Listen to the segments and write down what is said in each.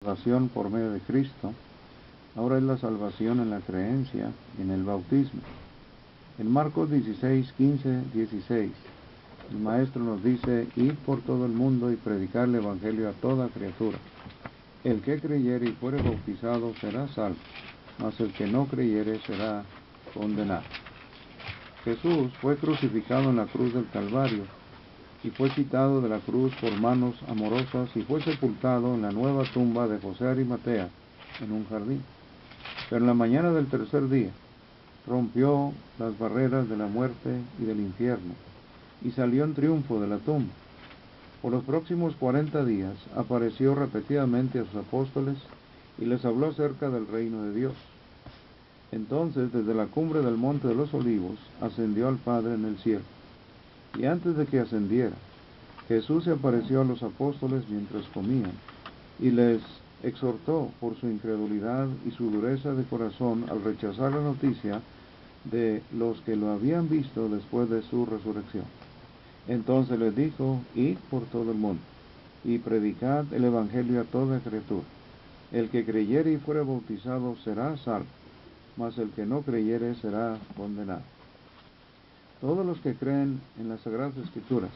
Salvación por medio de Cristo, ahora es la salvación en la creencia y en el bautismo. En Marcos 16, 15, 16, el Maestro nos dice: id por todo el mundo y predicar el Evangelio a toda criatura. El que creyere y fuere bautizado será salvo, mas el que no creyere será condenado. Jesús fue crucificado en la cruz del Calvario, y fue quitado de la cruz por manos amorosas, y fue sepultado en la nueva tumba de José Arimatea, en un jardín. Pero en la mañana del tercer día, rompió las barreras de la muerte y del infierno, y salió en triunfo de la tumba. Por los próximos 40 días, apareció repetidamente a sus apóstoles, y les habló acerca del reino de Dios. Entonces, desde la cumbre del monte de los Olivos, ascendió al Padre en el cielo. Y antes de que ascendiera, Jesús se apareció a los apóstoles mientras comían, y les exhortó por su incredulidad y su dureza de corazón al rechazar la noticia de los que lo habían visto después de su resurrección. Entonces les dijo: id por todo el mundo, y predicad el Evangelio a toda criatura. El que creyere y fuere bautizado será salvo, mas el que no creyere será condenado. Todos los que creen en las Sagradas Escrituras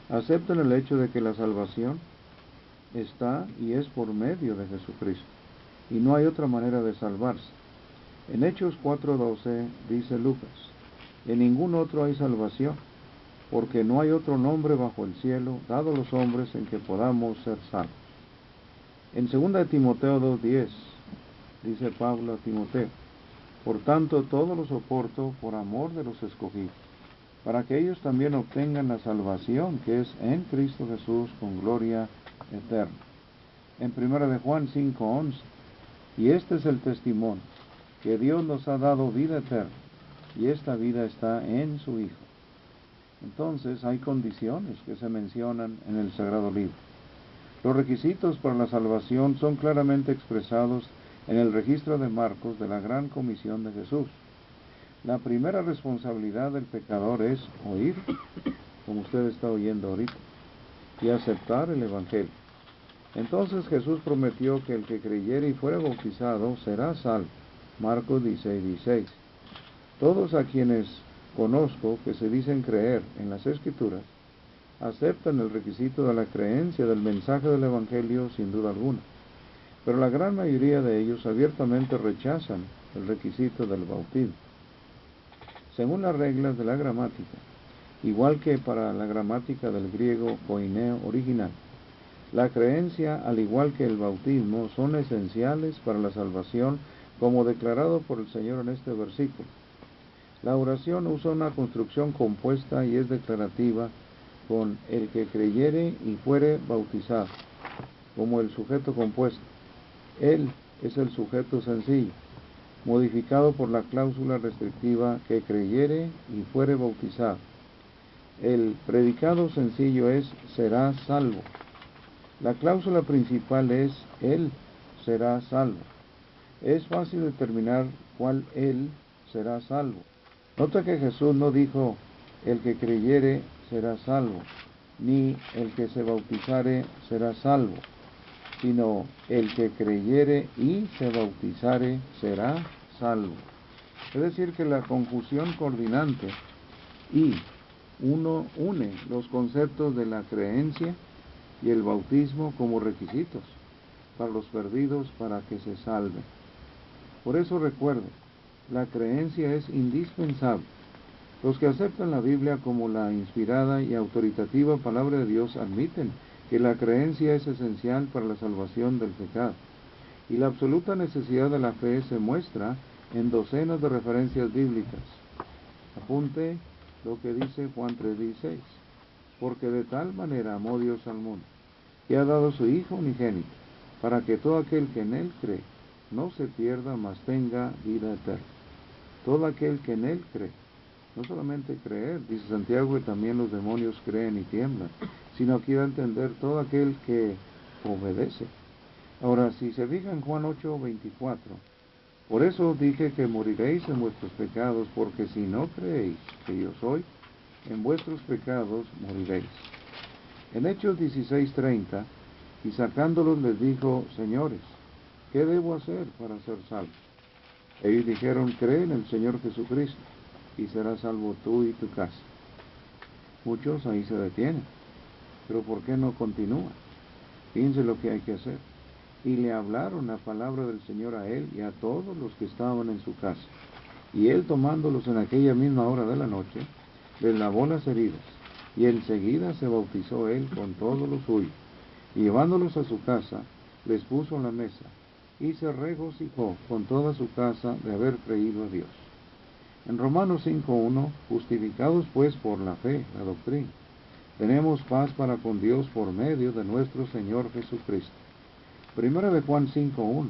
aceptan el hecho de que la salvación está y es por medio de Jesucristo, y no hay otra manera de salvarse. En Hechos 4:12 dice Lucas: en ningún otro hay salvación, porque no hay otro nombre bajo el cielo dado a los hombres en que podamos ser salvos. En 2 Timoteo 2:10 dice Pablo a Timoteo: por tanto todo lo soporto por amor de los escogidos, para que ellos también obtengan la salvación que es en Cristo Jesús con gloria eterna. En 1 de Juan 5:11, y este es el testimonio, que Dios nos ha dado vida eterna, y esta vida está en su Hijo. Entonces hay condiciones que se mencionan en el Sagrado Libro. Los requisitos para la salvación son claramente expresados en el registro de Marcos de la Gran Comisión de Jesús. La primera responsabilidad del pecador es oír, como usted está oyendo ahorita, y aceptar el Evangelio. Entonces Jesús prometió que el que creyere y fuera bautizado será salvo. Marcos 16:16. Todos a quienes conozco que se dicen creer en las Escrituras aceptan el requisito de la creencia del mensaje del Evangelio sin duda alguna, pero la gran mayoría de ellos abiertamente rechazan el requisito del bautismo. Según las reglas de la gramática, igual que para la gramática del griego koineo original, la creencia, al igual que el bautismo, son esenciales para la salvación, como declarado por el Señor en este versículo. La oración usa una construcción compuesta y es declarativa, con el que creyere y fuere bautizado, como el sujeto compuesto. Él es el sujeto sencillo, modificado por la cláusula restrictiva que creyere y fuere bautizado. El predicado sencillo es será salvo. La cláusula principal es él será salvo. Es fácil determinar cuál él será salvo. Nota que Jesús no dijo el que creyere será salvo, ni el que se bautizare será salvo, sino el que creyere y se bautizare será salvo. Es decir, que la conjunción coordinante y uno une los conceptos de la creencia y el bautismo como requisitos para los perdidos para que se salven. Por eso recuerden, la creencia es indispensable. Los que aceptan la Biblia como la inspirada y autoritativa palabra de Dios admiten que la creencia es esencial para la salvación del pecado, y la absoluta necesidad de la fe se muestra en docenas de referencias bíblicas. Apunte lo que dice Juan 3:16: porque de tal manera amó Dios al mundo, que ha dado su Hijo unigénito, para que todo aquel que en él cree no se pierda, mas tenga vida eterna. Todo aquel que en él cree, no solamente creer, dice Santiago, que también los demonios creen y tiemblan, sino que da a entender todo aquel que obedece. Ahora, si se fija en Juan 8:24, por eso dije que moriréis en vuestros pecados, porque si no creéis que yo soy, en vuestros pecados moriréis. En Hechos 16:30, Y sacándolos les dijo: Señores, ¿qué debo hacer para ser salvo? Ellos dijeron: cree en el Señor Jesucristo, y serás salvo tú y tu casa. Muchos ahí se detienen, pero ¿por qué no continúan? Fíjense lo que hay que hacer. Y le hablaron la palabra del Señor a él y a todos los que estaban en su casa. Y él, tomándolos en aquella misma hora de la noche, les lavó las heridas, y enseguida se bautizó él con todos los suyos. Y llevándolos a su casa, les puso en la mesa, y se regocijó con toda su casa de haber creído a Dios. En Romanos 5:1, justificados pues por la fe, la doctrina, tenemos paz para con Dios por medio de nuestro Señor Jesucristo. Primera de Juan 5:1,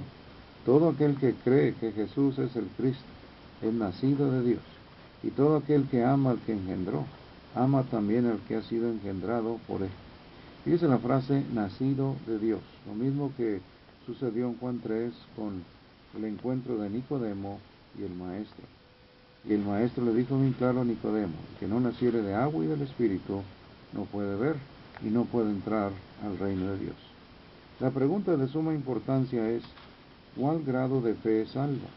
todo aquel que cree que Jesús es el Cristo, es nacido de Dios, y todo aquel que ama al que engendró, ama también al que ha sido engendrado por él. Fíjese la frase nacido de Dios, lo mismo que sucedió en Juan 3 con el encuentro de Nicodemo y el maestro. Y el maestro le dijo bien claro a Nicodemo: el que no naciere de agua y del Espíritu no puede ver y no puede entrar al reino de Dios. La pregunta de suma importancia es: ¿cuál grado de fe salva?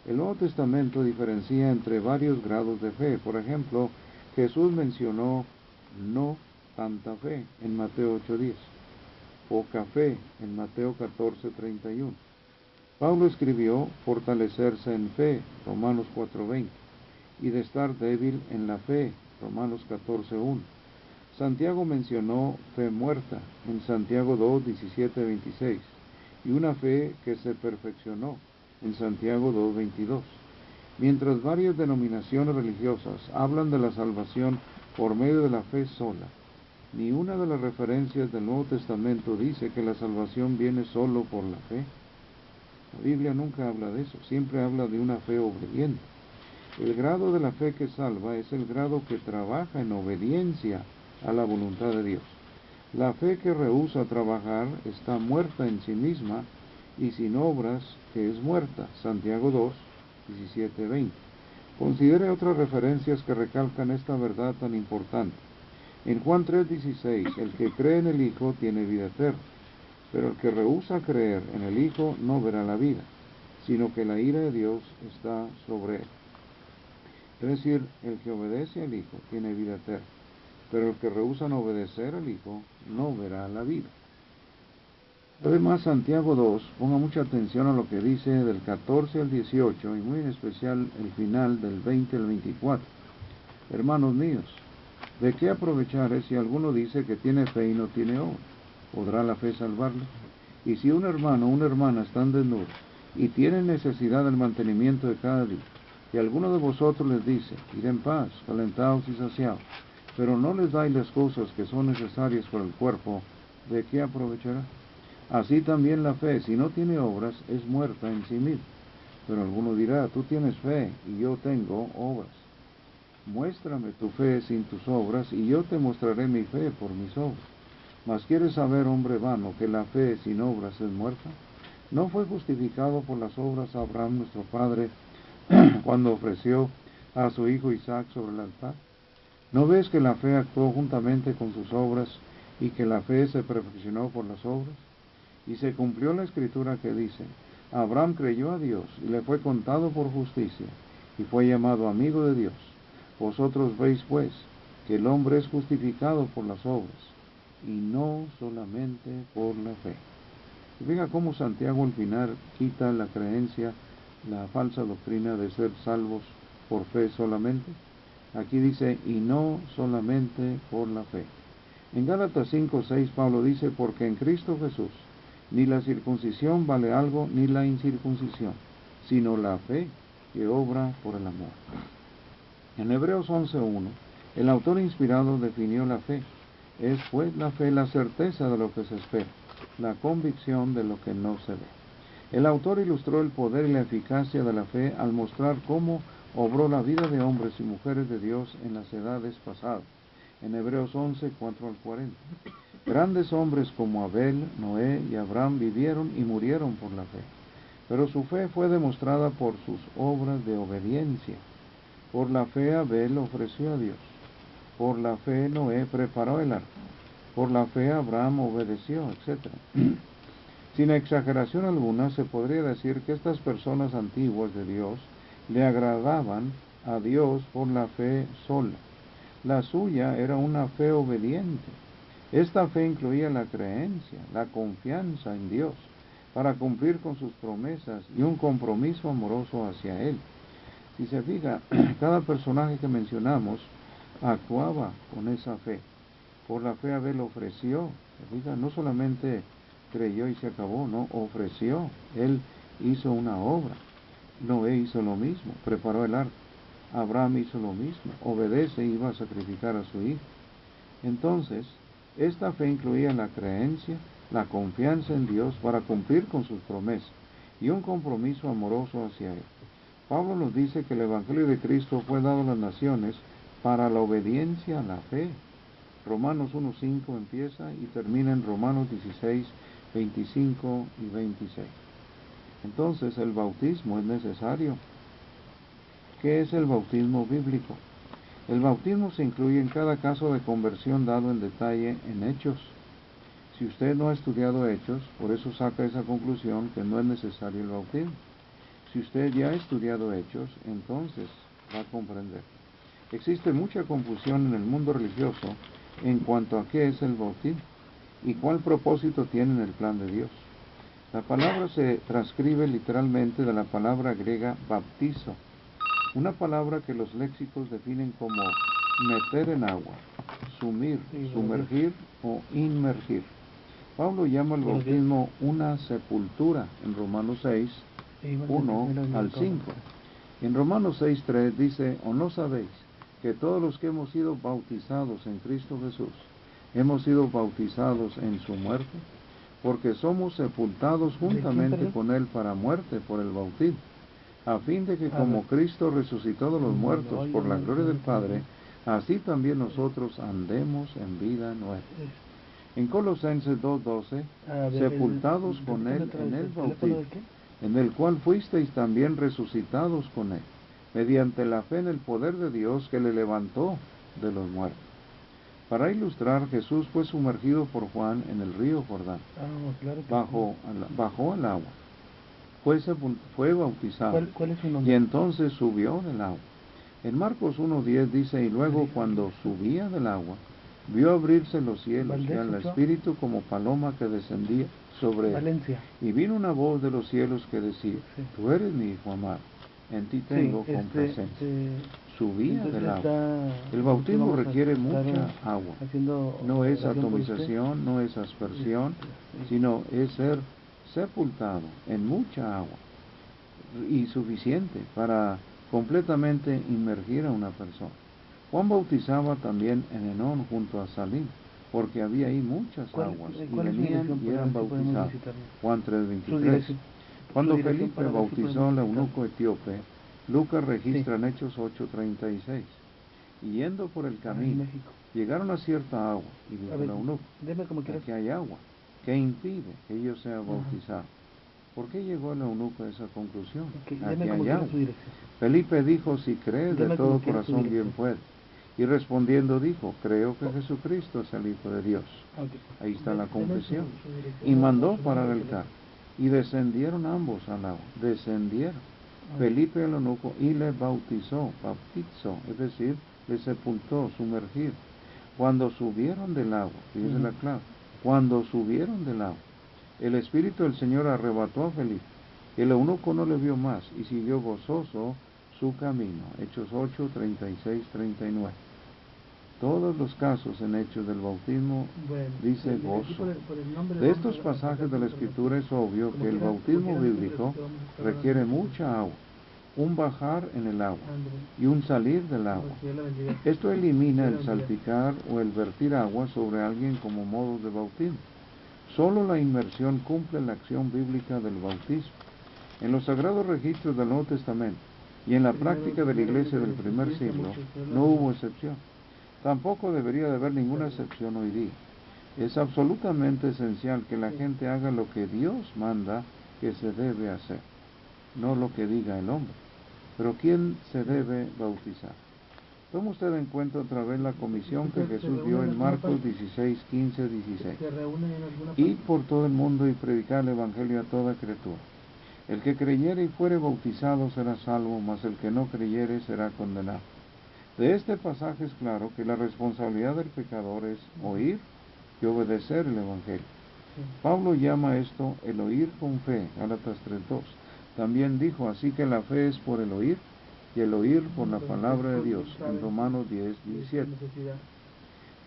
El Nuevo Testamento diferencia entre varios grados de fe. Por ejemplo, Jesús mencionó no tanta fe en Mateo 8:10, poca fe en Mateo 14:31. Pablo escribió fortalecerse en fe, Romanos 4:20, y de estar débil en la fe, Romanos 14:1. Santiago mencionó fe muerta en Santiago 2:17-26, y una fe que se perfeccionó en Santiago 2:22. Mientras varias denominaciones religiosas hablan de la salvación por medio de la fe sola, ni una de las referencias del Nuevo Testamento dice que la salvación viene solo por la fe. La Biblia nunca habla de eso, siempre habla de una fe obediente. El grado de la fe que salva es el grado que trabaja en obediencia a la voluntad de Dios. La fe que rehúsa trabajar está muerta en sí misma y sin obras que es muerta. Santiago 2:17-20. Considere otras referencias que recalcan esta verdad tan importante. En Juan 3:16, el que cree en el Hijo tiene vida eterna, pero el que rehúsa creer en el Hijo no verá la vida, sino que la ira de Dios está sobre él. Es decir, el que obedece al Hijo tiene vida eterna, pero el que rehúsa no obedecer al Hijo no verá la vida. Además, Santiago 2, ponga mucha atención a lo que dice del 14 al 18 y muy en especial el final del 20 al 24. Hermanos míos, ¿de qué aprovechar es si alguno dice que tiene fe y no tiene obra? ¿Podrá la fe salvarle? Y si un hermano o una hermana están desnudos y tienen necesidad del mantenimiento de cada día, y alguno de vosotros les dice: id en paz, calentados y saciados, pero no les dais las cosas que son necesarias para el cuerpo, ¿de qué aprovechará? Así también la fe, si no tiene obras, es muerta en sí misma. Pero alguno dirá: tú tienes fe y yo tengo obras. Muéstrame tu fe sin tus obras, y yo te mostraré mi fe por mis obras. Mas ¿quieres saber, hombre vano, que la fe sin obras es muerta? ¿No fue justificado por las obras Abraham nuestro padre cuando ofreció a su hijo Isaac sobre el altar? ¿No ves que la fe actuó juntamente con sus obras, y que la fe se perfeccionó por las obras? Y se cumplió la escritura que dice: Abraham creyó a Dios, y le fue contado por justicia, y fue llamado amigo de Dios. Vosotros veis, pues, que el hombre es justificado por las obras, y no solamente por la fe. Y fija cómo Santiago al final quita la creencia, la falsa doctrina de ser salvos por fe solamente. Aquí dice: y no solamente por la fe. En Gálatas 5:6 Pablo dice: porque en Cristo Jesús ni la circuncisión vale algo, ni la incircuncisión, sino la fe que obra por el amor. En Hebreos 11:1, el autor inspirado definió la fe. Es pues la fe la certeza de lo que se espera, la convicción de lo que no se ve. El autor ilustró el poder y la eficacia de la fe al mostrar cómo obró la vida de hombres y mujeres de Dios en las edades pasadas. En Hebreos 11:4-40. Grandes hombres como Abel, Noé y Abraham vivieron y murieron por la fe, pero su fe fue demostrada por sus obras de obediencia. Por la fe Abel ofreció a Dios. Por la fe Noé preparó el arca. Por la fe Abraham obedeció, etc. Sin exageración alguna, se podría decir que estas personas antiguas de Dios le agradaban a Dios por la fe sola. La suya era una fe obediente. Esta fe incluía la creencia, la confianza en Dios para cumplir con sus promesas y un compromiso amoroso hacia Él. Si se fija, cada personaje que mencionamos actuaba con esa fe. Por la fe Abel ofreció, se fija, no solamente creyó y se acabó, no, ofreció. Él hizo una obra. Noé hizo lo mismo, preparó el arca. Abraham hizo lo mismo, obedece y iba a sacrificar a su hijo. Entonces, esta fe incluía la creencia, la confianza en Dios para cumplir con sus promesas y un compromiso amoroso hacia Él. Pablo nos dice que el Evangelio de Cristo fue dado a las naciones para la obediencia a la fe. Romanos 1.5 empieza y termina en Romanos 16, 25 y 26. Entonces, el bautismo es necesario. ¿Qué es el bautismo bíblico? El bautismo se incluye en cada caso de conversión dado en detalle en Hechos. Si usted no ha estudiado Hechos, por eso saca esa conclusión que no es necesario el bautismo. Si usted ya ha estudiado Hechos, entonces va a comprender. Existe mucha confusión en el mundo religioso en cuanto a qué es el bautismo y cuál propósito tiene en el plan de Dios. La palabra se transcribe literalmente de la palabra griega baptizo, una palabra que los léxicos definen como meter en agua, sumir, sumergir o inmergir. Pablo llama el bautismo una sepultura en Romanos 6, 1 al 5. En Romanos 6:3 dice, ¿o no sabéis que todos los que hemos sido bautizados en Cristo Jesús, hemos sido bautizados en su muerte? Porque somos sepultados juntamente con Él para muerte por el bautismo, a fin de que como Cristo resucitó de los muertos por la gloria del Padre, así también nosotros andemos en vida nueva. En Colosenses 2:12, sepultados con Él en el bautismo, en el cual fuisteis también resucitados con Él, mediante la fe en el poder de Dios que le levantó de los muertos. Para ilustrar, Jesús fue sumergido por Juan en el río Jordán, bajó al agua, fue bautizado, ¿Cuál es su nombre? y entonces subió del agua. En Marcos 1:10 dice, y luego cuando subía del agua, vio abrirse los cielos y al Espíritu como paloma que descendía sobre él. Y vino una voz de los cielos que decía, tú eres mi Hijo amado, en ti tengo complacencia. Subía del agua. El bautismo requiere mucha agua. No es atomización, no es aspersión, sino es ser sepultado en mucha agua y suficiente para completamente inmergir a una persona. Juan bautizaba también en Enón junto a Salim, porque había ahí muchas aguas y venían y eran bautizados. Juan 3:23. Cuando Felipe bautizó al eunuco etíope, Lucas registra en Hechos 8:36. Y yendo por el camino, llegaron a cierta agua, y dijo el eunuco, aquí hay agua, ¿qué impide que yo sea bautizado? ¿Por qué llegó el eunuco a esa conclusión? Aquí hay agua. Felipe dijo, si crees de todo corazón bien puedes. Y respondiendo dijo, creo que Jesucristo es el Hijo de Dios. Ahí está la confesión. Y mandó parar el carro. Y descendieron ambos al agua. Descendieron. Felipe el eunuco y le bautizó, es decir, le sepultó, sumergir. Cuando subieron del agua, fíjese la clave, cuando subieron del agua, el Espíritu del Señor arrebató a Felipe. El eunuco no le vio más y siguió gozoso su camino. Hechos 8, 36, 39. Todos los casos en Hechos del bautismo dice gozo. De estos pasajes de la Escritura es obvio que el bautismo bíblico requiere mucha agua, un bajar en el agua y un salir del agua. Esto elimina el salpicar o el vertir agua sobre alguien como modo de bautismo. Solo la inmersión cumple la acción bíblica del bautismo. En los sagrados registros del Nuevo Testamento y en la práctica de la Iglesia del primer siglo no hubo excepción. Tampoco debería de haber ninguna excepción hoy día. Es absolutamente esencial que la gente haga lo que Dios manda que se debe hacer, no lo que diga el hombre. Pero ¿quién se debe bautizar? Toma usted en cuenta otra vez la comisión que Jesús dio en Marcos 16, 15, 16. Id por todo el mundo y predicar el Evangelio a toda criatura. El que creyere y fuere bautizado será salvo, mas el que no creyere será condenado. De este pasaje es claro que la responsabilidad del pecador es oír y obedecer el Evangelio. Pablo llama esto el oír con fe, Gálatas 3:2. También dijo, así que la fe es por el oír, y el oír por la palabra de Dios, en Romanos 10:17.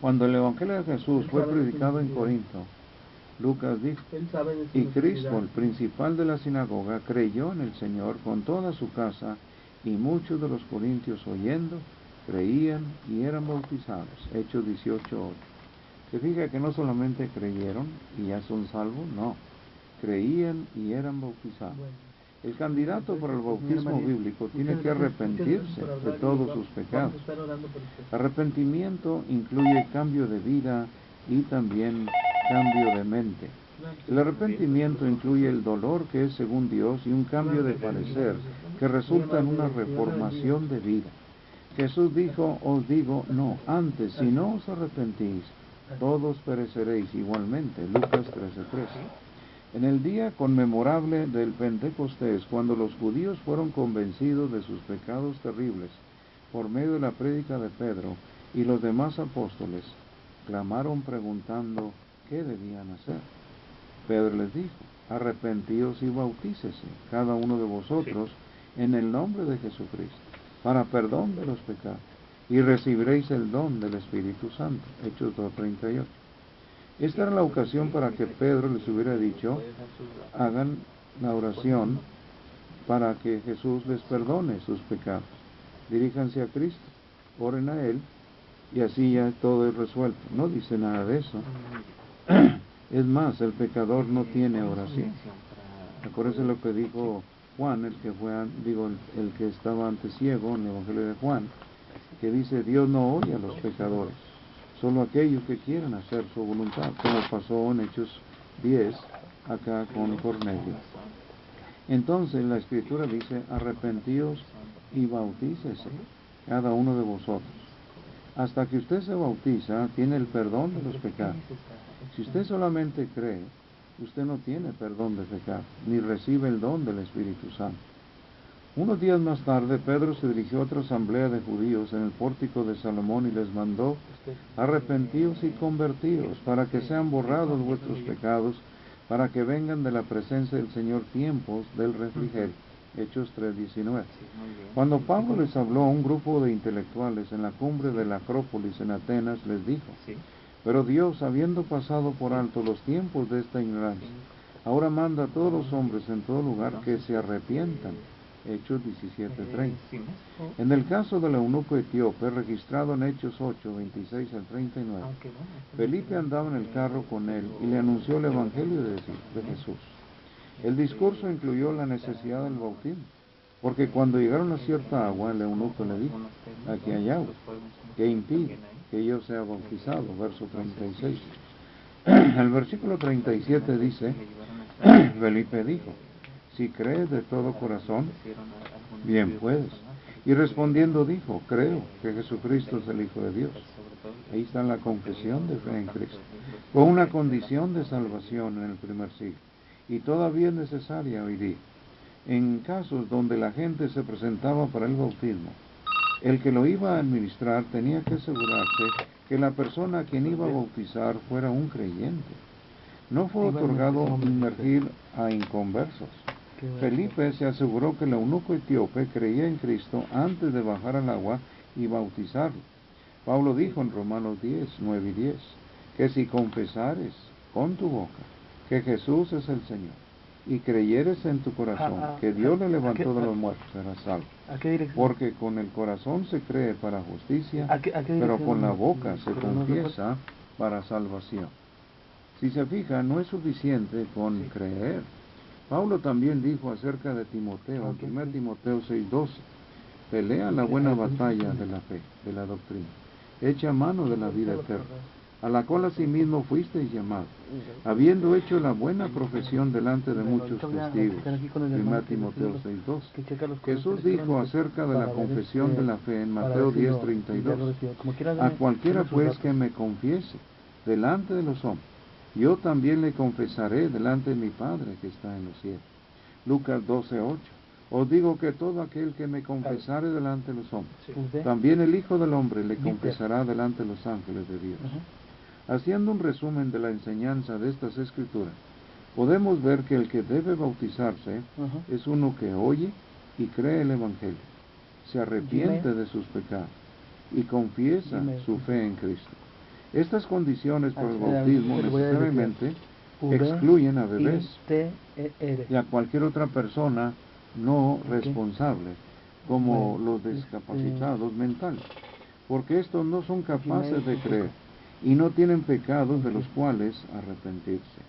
Cuando el Evangelio de Jesús fue predicado en Corinto, Lucas dijo, y Cristo, el principal de la sinagoga, creyó en el Señor con toda su casa, y muchos de los corintios oyendo, creían y eran bautizados. Hechos 18:8. Se fija que no solamente creyeron y ya son salvos, no, creían y eran bautizados. El candidato para el bautismo bíblico tiene que arrepentirse de todos sus pecados. Arrepentimiento incluye cambio de vida y también cambio de mente. El arrepentimiento incluye el dolor que es según Dios y un cambio de parecer que resulta en una reformación de vida. Jesús dijo, os digo, no, antes, si no os arrepentís, todos pereceréis igualmente. Lucas 13:13. En el día conmemorable del Pentecostés, cuando los judíos fueron convencidos de sus pecados terribles por medio de la prédica de Pedro y los demás apóstoles, clamaron preguntando qué debían hacer. Pedro les dijo, arrepentíos y bautícese cada uno de vosotros en el nombre de Jesucristo, para perdón de los pecados, y recibiréis el don del Espíritu Santo. Hechos 2:38. Esta era la ocasión para que Pedro les hubiera dicho, hagan la oración para que Jesús les perdone sus pecados. Diríjanse a Cristo, oren a Él, y así ya todo es resuelto. No dice nada de eso. Es más, el pecador no tiene oración. Acuérdense lo que dijo Juan, el que estaba antes ciego en el Evangelio de Juan, que dice, Dios no oye a los pecadores, solo aquellos que quieren hacer su voluntad, como pasó en Hechos 10, acá con Cornelio. Entonces la Escritura dice, arrepentíos y bautícese cada uno de vosotros. Hasta que usted se bautiza, tiene el perdón de los pecados. Si usted solamente cree, usted no tiene perdón de pecado, ni recibe el don del Espíritu Santo. Unos días más tarde, Pedro se dirigió a otra asamblea de judíos en el pórtico de Salomón y les mandó, arrepentíos y convertíos, para que sean borrados vuestros pecados, para que vengan de la presencia del Señor tiempos del refrigerio. Hechos 3:19. Cuando Pablo les habló a un grupo de intelectuales en la cumbre de la Acrópolis en Atenas, les dijo, pero Dios, habiendo pasado por alto los tiempos de esta ignorancia, ahora manda a todos los hombres en todo lugar que se arrepientan. Hechos 17:30. En el caso del eunuco etíope, registrado en Hechos 8:26 al 39, Felipe andaba en el carro con él y le anunció el Evangelio de Jesús. El discurso incluyó la necesidad del bautismo, porque cuando llegaron a cierta agua, el eunuco le dijo, aquí hay agua, ¿qué impide que yo sea bautizado? Verso 36. El versículo 37 dice, Felipe dijo, si crees de todo corazón, bien puedes. Y respondiendo dijo, creo que Jesucristo es el Hijo de Dios. Ahí está la confesión de fe en Cristo. Fue una condición de salvación en el primer siglo, y todavía es necesaria hoy día. En casos donde la gente se presentaba para el bautismo, el que lo iba a administrar tenía que asegurarse que la persona a quien iba a bautizar fuera un creyente. No fue otorgado inmergir a inconversos. Felipe se aseguró que el eunuco etíope creía en Cristo antes de bajar al agua y bautizarlo. Pablo dijo en Romanos 10:9-10, que si confesares con tu boca que Jesús es el Señor y creyeres en tu corazón que Dios le levantó de los muertos, serás salvo. Porque con el corazón se cree para justicia, pero con la boca se confiesa para salvación. Si se fija, no es suficiente con creer. Pablo también dijo acerca de Timoteo, en 1 Timoteo 6:12, pelea la buena batalla de la fe, de la doctrina, echa mano de la vida eterna, a la cual asimismo fuisteis llamados, habiendo hecho la buena profesión delante de muchos testigos. 1 Timoteo 6:2. Jesús dijo acerca de la confesión de la fe en Mateo 10:32, a cualquiera pues que me confiese delante de los hombres, yo también le confesaré delante de mi Padre que está en los cielos. Lucas 12:8. Os digo que todo aquel que me confesare delante de los hombres, también el Hijo del Hombre le confesará delante de los ángeles de Dios. Haciendo un resumen de la enseñanza de estas Escrituras, podemos ver que el que debe bautizarse es uno que oye y cree el Evangelio, se arrepiente de sus pecados y confiesa su fe en Cristo. Estas condiciones para el bautismo necesariamente excluyen a bebés y a cualquier otra persona no responsable, como los discapacitados mentales, porque estos no son capaces de creer y no tienen pecados de los cuales arrepentirse.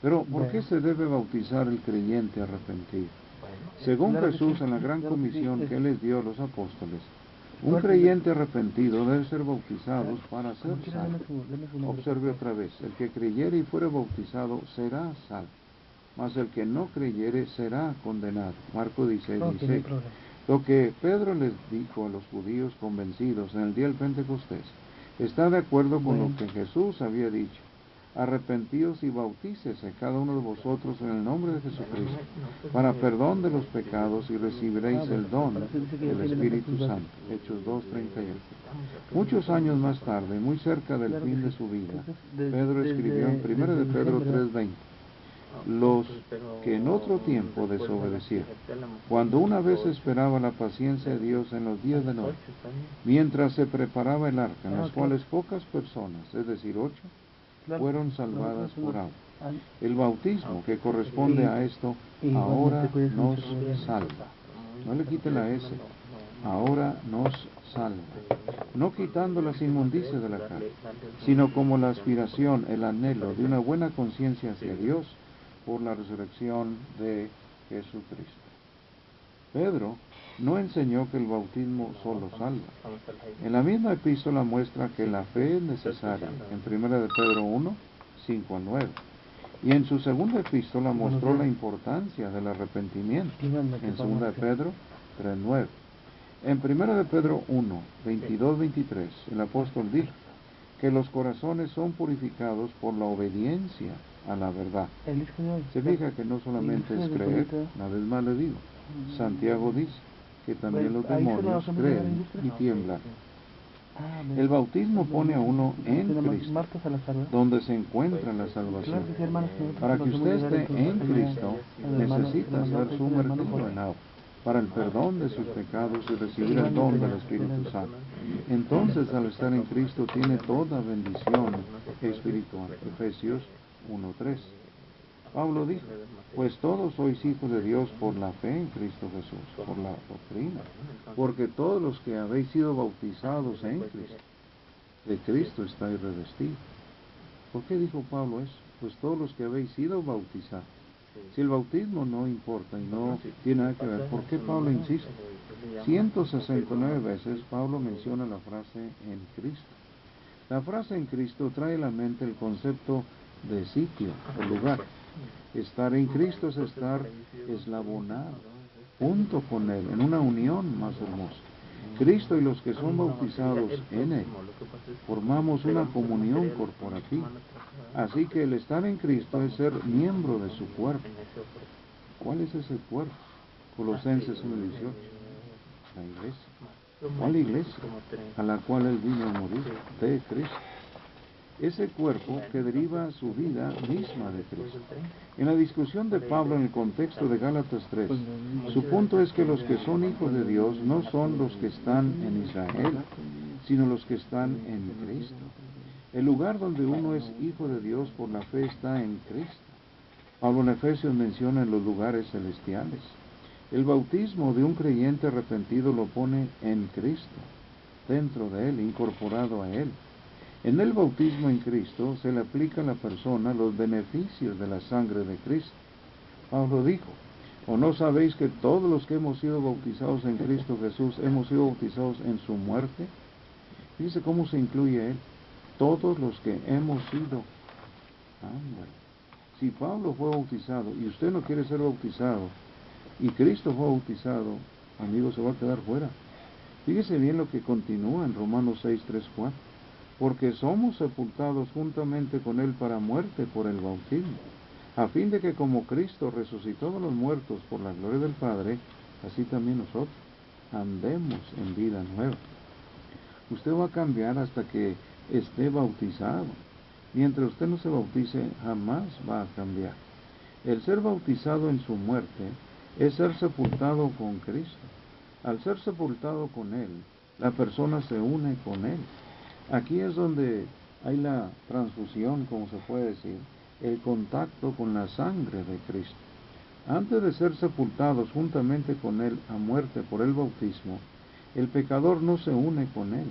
Pero, ¿por qué se debe bautizar el creyente arrepentido? Según Jesús en la gran comisión que les dio a los apóstoles, un creyente arrepentido debe ser bautizado para ser salvo. Observe otra vez, el que creyere y fuere bautizado será salvo, mas el que no creyere será condenado. Marcos 16:16. Lo que Pedro les dijo a los judíos convencidos en el día del Pentecostés está de acuerdo con lo que Jesús había dicho. Arrepentíos y bautícese cada uno de vosotros en el nombre de Jesucristo para perdón de los pecados y recibiréis el don del Espíritu Santo. Hechos 2:38. Muchos años más tarde, muy cerca del fin de su vida, Pedro escribió en 1 de Pedro 3:20, los que en otro tiempo desobedecieron, cuando una vez esperaba la paciencia de Dios en los días de Noé, mientras se preparaba el arca, en las cuales pocas personas, es decir, 8, fueron salvadas por agua. El bautismo que corresponde a esto ahora nos salva. No le quite la S. Ahora nos salva. No quitando las inmundicias de la carne, sino como la aspiración, el anhelo de una buena conciencia hacia Dios por la resurrección de Jesucristo. Pedro no enseñó que el bautismo solo salva. En la misma epístola muestra que la fe es necesaria, en 1 de Pedro 1:5-9. Y en su segunda epístola mostró la importancia del arrepentimiento, en 2 de Pedro 3:9. En 1 de Pedro 1:22-23, el apóstol dijo que los corazones son purificados por la obediencia a la verdad. Se fija que no solamente es creer, una vez más le digo, Santiago dice que también los demonios creen y tiemblan. El bautismo pone a uno en Cristo, donde se encuentra la salvación. Para que usted esté en Cristo, necesita ser sumergido en agua para el perdón de sus pecados y recibir el don del Espíritu Santo. Entonces, al estar en Cristo, tiene toda bendición espiritual. Efesios 1:3. Pablo dijo, pues todos sois hijos de Dios por la fe en Cristo Jesús, por la doctrina, porque todos los que habéis sido bautizados en Cristo, de Cristo estáis revestidos. ¿Por qué dijo Pablo eso? Pues todos los que habéis sido bautizados. Si el bautismo no importa y no tiene nada que ver, ¿por qué Pablo insiste? 169 veces Pablo menciona la frase en Cristo. La frase en Cristo trae a la mente el concepto de sitio o lugar. Estar en Cristo es estar eslabonado, junto con Él, en una unión más hermosa. Cristo y los que son bautizados en Él formamos una comunión corporativa. Así que el estar en Cristo es ser miembro de su cuerpo. ¿Cuál es ese cuerpo? Colosenses 1:18. La iglesia. ¿Cuál iglesia? A la cual Él vino a morir, de Cristo. Ese cuerpo que deriva su vida misma de Cristo. En la discusión de Pablo en el contexto de Gálatas 3, su punto es que los que son hijos de Dios no son los que están en Israel, sino los que están en Cristo. El lugar donde uno es hijo de Dios por la fe está en Cristo. Pablo en Efesios menciona en los lugares celestiales. El bautismo de un creyente arrepentido lo pone en Cristo, dentro de Él, incorporado a Él. En el bautismo en Cristo se le aplica a la persona los beneficios de la sangre de Cristo. Pablo dijo, ¿o no sabéis que todos los que hemos sido bautizados en Cristo Jesús hemos sido bautizados en su muerte? Dice cómo se incluye Él. todos los que hemos sido. Ándale. Si Pablo fue bautizado y usted no quiere ser bautizado, y Cristo fue bautizado, amigo, se va a quedar fuera. Fíjese bien lo que continúa en Romanos 6, 3, 4. Porque somos sepultados juntamente con Él para muerte por el bautismo, a fin de que como Cristo resucitó de los muertos por la gloria del Padre, así también nosotros andemos en vida nueva. Usted va a cambiar hasta que esté bautizado. Mientras usted no se bautice, jamás va a cambiar. El ser bautizado en su muerte es ser sepultado con Cristo. Al ser sepultado con Él, la persona se une con Él. Aquí es donde hay la transfusión, como se puede decir, el contacto con la sangre de Cristo. Antes de ser sepultados juntamente con Él a muerte por el bautismo, el pecador no se une con Él,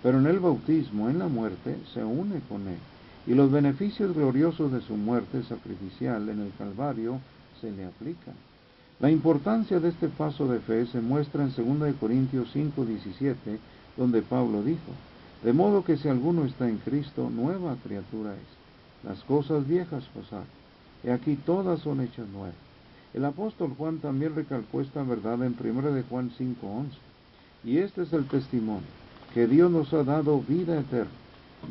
pero en el bautismo, en la muerte, se une con Él, y los beneficios gloriosos de su muerte sacrificial en el Calvario se le aplican. La importancia de este paso de fe se muestra en 2 Corintios 5:17, donde Pablo dijo: de modo que si alguno está en Cristo, nueva criatura es. Las cosas viejas pasaron, y aquí todas son hechas nuevas. El apóstol Juan también recalcó esta verdad en 1 de Juan 5:11. Y este es el testimonio, que Dios nos ha dado vida eterna,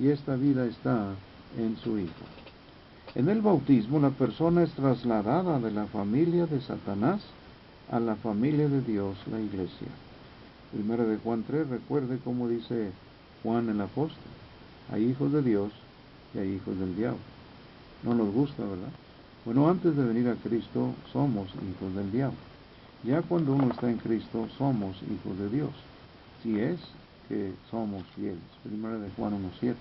y esta vida está en su Hijo. En el bautismo, la persona es trasladada de la familia de Satanás a la familia de Dios, la iglesia. 1 de Juan 3, recuerde cómo dice Juan el apóstol: hay hijos de Dios y hay hijos del diablo. No nos gusta, ¿verdad? Bueno, antes de venir a Cristo somos hijos del diablo. Ya cuando uno está en Cristo somos hijos de Dios, si es que somos fieles. 1 de Juan 1:7.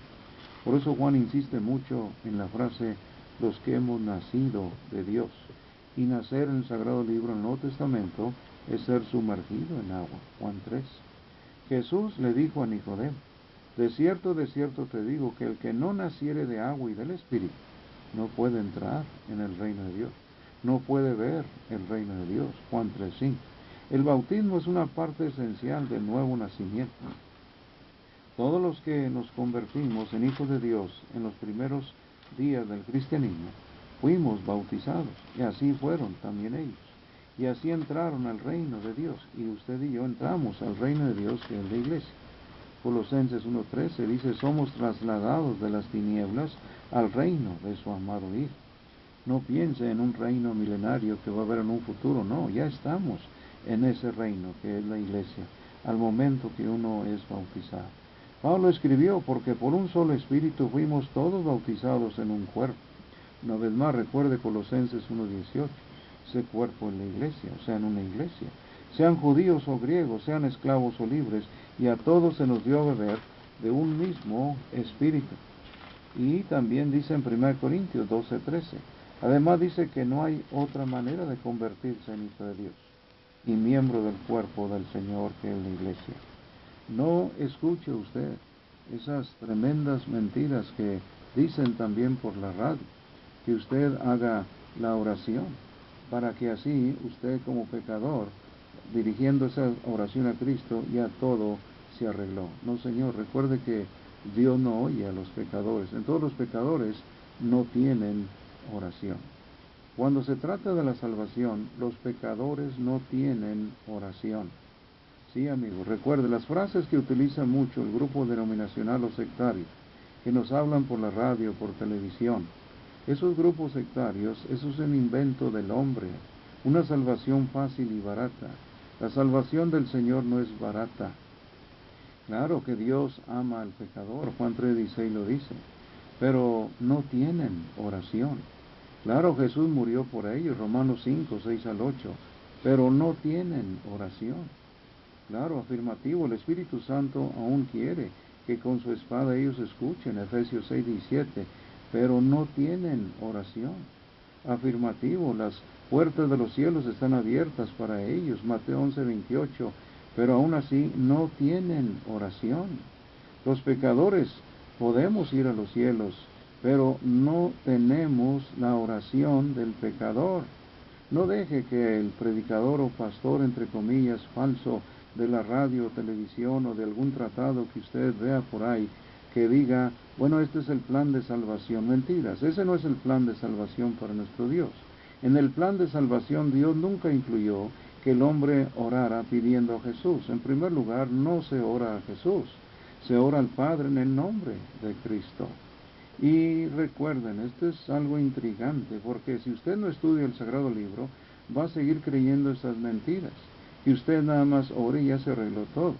Por eso Juan insiste mucho en la frase: los que hemos nacido de Dios. Y nacer en el Sagrado Libro del Nuevo Testamento es ser sumergido en agua. Juan 3. Jesús le dijo a Nicodemo: de cierto te digo que el que no naciere de agua y del Espíritu no puede entrar en el reino de Dios, no puede ver el reino de Dios. Juan 3:5. El bautismo es una parte esencial del nuevo nacimiento. Todos los que nos convertimos en hijos de Dios en los primeros días del cristianismo, fuimos bautizados, y así fueron también ellos. Y así entraron al reino de Dios, y usted y yo entramos al reino de Dios, que es la iglesia. Colosenses 1:13 dice: somos trasladados de las tinieblas al reino de su amado Hijo. No piense en un reino milenario que va a haber en un futuro, no, ya estamos en ese reino que es la iglesia, al momento que uno es bautizado. Pablo escribió: porque por un solo espíritu fuimos todos bautizados en un cuerpo. Una vez más, recuerde Colosenses 1:18, ese cuerpo en la iglesia, o sea, en una iglesia. Sean judíos o griegos, sean esclavos o libres, y a todos se nos dio a beber de un mismo espíritu. Y también dice en 1 Corintios 12:13, además dice que no hay otra manera de convertirse en hijo de Dios y miembro del cuerpo del Señor, que es la iglesia. No escuche usted esas tremendas mentiras que dicen también por la radio, que usted haga la oración, para que así usted, como pecador, dirigiendo esa oración a Cristo, ya todo se arregló. No, Señor, recuerde que Dios no oye a los pecadores. En todos los pecadores no tienen oración. Cuando se trata de la salvación, los pecadores no tienen oración. Sí, amigo, recuerde las frases que utiliza mucho el grupo denominacional o sectario, que nos hablan por la radio, por televisión. Esos grupos sectarios, eso es un invento del hombre, una salvación fácil y barata. La salvación del Señor no es barata. Claro que Dios ama al pecador, Juan 3:16 lo dice, pero no tienen oración. Claro, Jesús murió por ellos, Romanos 5:6-8, pero no tienen oración. Claro, afirmativo, el Espíritu Santo aún quiere que con su espada ellos escuchen, Efesios 6:17, pero no tienen oración. Afirmativo, las puertas de los cielos están abiertas para ellos, Mateo 11:28, pero aún así no tienen oración. Los pecadores podemos ir a los cielos, pero no tenemos la oración del pecador. No deje que el predicador o pastor, entre comillas, falso, de la radio, televisión o de algún tratado que usted vea por ahí, que diga, bueno, este es el plan de salvación. Mentiras, ese no es el plan de salvación para nuestro Dios. En el plan de salvación Dios nunca incluyó que el hombre orara pidiendo a Jesús. En primer lugar, no se ora a Jesús, se ora al Padre en el nombre de Cristo. Y recuerden, esto es algo intrigante, porque si usted no estudia el Sagrado Libro, va a seguir creyendo estas mentiras. Y usted nada más ore y ya se arregló todo.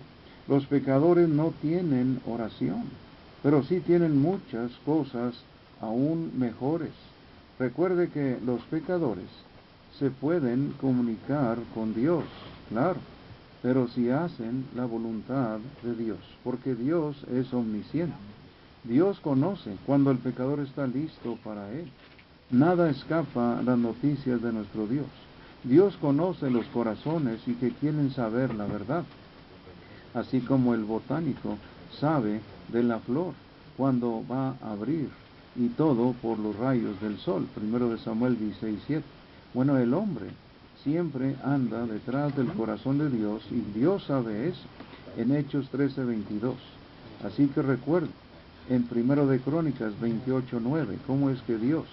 Los pecadores no tienen oración, pero sí tienen muchas cosas aún mejores. Recuerde que los pecadores se pueden comunicar con Dios, claro, pero si hacen la voluntad de Dios, porque Dios es omnisciente. Dios conoce cuando el pecador está listo para Él. Nada escapa a las noticias de nuestro Dios. Dios conoce los corazones y que quieren saber la verdad. Así como el botánico sabe de la flor cuando va a abrir, y todo por los rayos del sol. 1 Samuel 16:7. Bueno, el hombre siempre anda detrás del corazón de Dios y Dios sabe eso en Hechos 13:22. Así que recuerden, en 1 de Crónicas 28:9, cómo es que Dios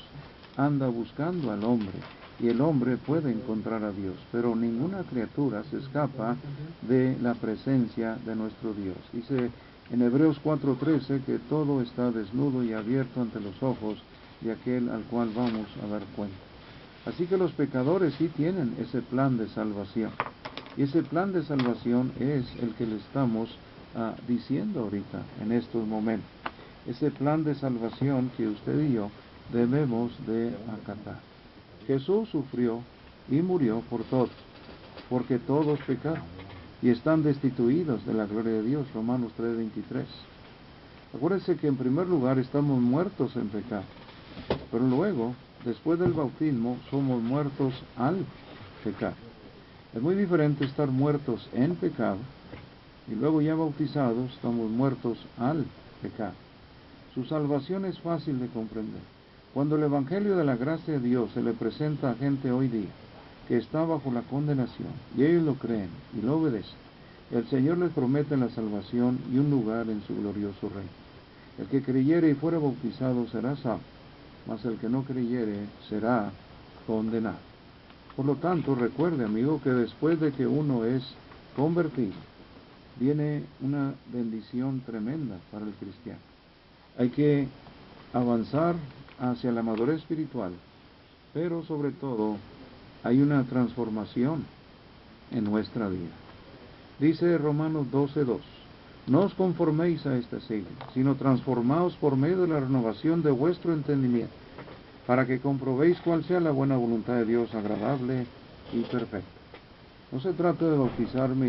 anda buscando al hombre y el hombre puede encontrar a Dios, pero ninguna criatura se escapa de la presencia de nuestro Dios. Dice en Hebreos 4:13 que todo está desnudo y abierto ante los ojos de aquel al cual vamos a dar cuenta. Así que los pecadores sí tienen ese plan de salvación. Y ese plan de salvación es el que le estamos diciendo ahorita, en estos momentos. Ese plan de salvación que usted y yo debemos de acatar. Jesús sufrió y murió por todos, porque todos pecaron y están destituidos de la gloria de Dios. Romanos 3:23. Acuérdense que en primer lugar estamos muertos en pecado, pero luego, después del bautismo, somos muertos al pecado. Es muy diferente estar muertos en pecado y luego ya bautizados estamos muertos al pecado. Su salvación es fácil de comprender. Cuando el Evangelio de la gracia de Dios se le presenta a gente hoy día que está bajo la condenación y ellos lo creen y lo obedecen, el Señor les promete la salvación y un lugar en su glorioso reino. El que creyere y fuere bautizado será salvo, mas el que no creyere será condenado. Por lo tanto, recuerde, amigo, que después de que uno es convertido, viene una bendición tremenda para el cristiano. Hay que avanzar hacia la madurez espiritual, pero sobre todo hay una transformación en nuestra vida. Dice Romanos 12:2, no os conforméis a este siglo, sino transformaos por medio de la renovación de vuestro entendimiento, para que comprobéis cuál sea la buena voluntad de Dios agradable y perfecta. No se trata de bautizarme